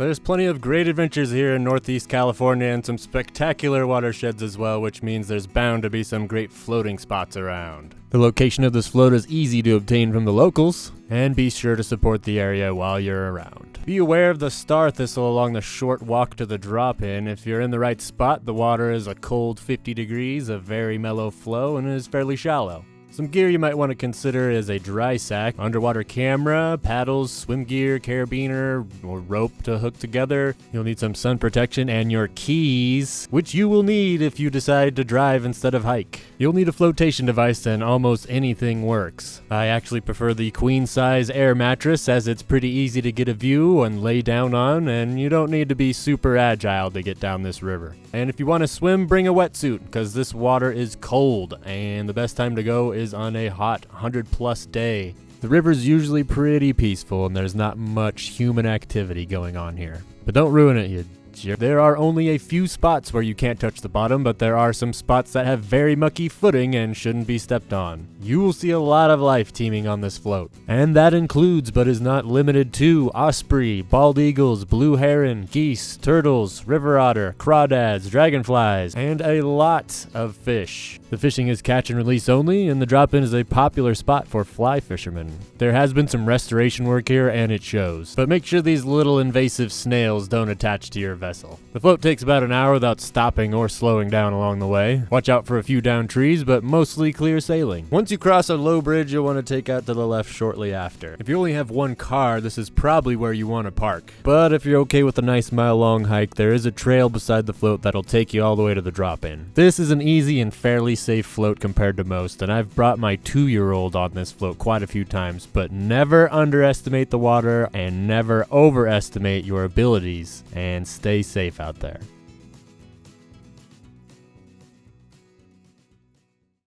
There's plenty of great adventures here in Northeast California and some spectacular watersheds as well, which means there's bound to be some great floating spots around. The location of this float is easy to obtain from the locals, and be sure to support the area while you're around. Be aware of the star thistle along the short walk to the drop-in. If you're in the right spot, the water is a cold 50 degrees, a very mellow flow, and is fairly shallow. Some gear you might want to consider is a dry sack, underwater camera, paddles, swim gear, carabiner, or rope to hook together. You'll need some sun protection and your keys, which you will need if you decide to drive instead of hike. You'll need a flotation device and almost anything works. I actually prefer the queen size air mattress as it's pretty easy to get a view and lay down on, and you don't need to be super agile to get down this river. And if you want to swim, bring a wetsuit because this water is cold and the best time to go is on a hot 100+ day. The river's usually pretty peaceful and there's not much human activity going on here. But don't ruin it, you jerk. There are only a few spots where you can't touch the bottom, but there are some spots that have very mucky footing and shouldn't be stepped on. You will see a lot of life teeming on this float. And that includes, but is not limited to, osprey, bald eagles, blue heron, geese, turtles, river otter, crawdads, dragonflies, and a lot of fish. The fishing is catch and release only, and the drop-in is a popular spot for fly fishermen. There has been some restoration work here, and it shows. But make sure these little invasive snails don't attach to your vessel. The float takes about an hour without stopping or slowing down along the way. Watch out for a few downed trees, but mostly clear sailing. Once you cross a low bridge, you'll want to take out to the left shortly after. If you only have one car, this is probably where you want to park. But if you're okay with a nice mile-long hike, there is a trail beside the float that'll take you all the way to the drop-in. This is an easy and fairly safe float compared to most, and I've brought my 2-year-old on this float quite a few times, but never underestimate the water and never overestimate your abilities, and stay safe out there.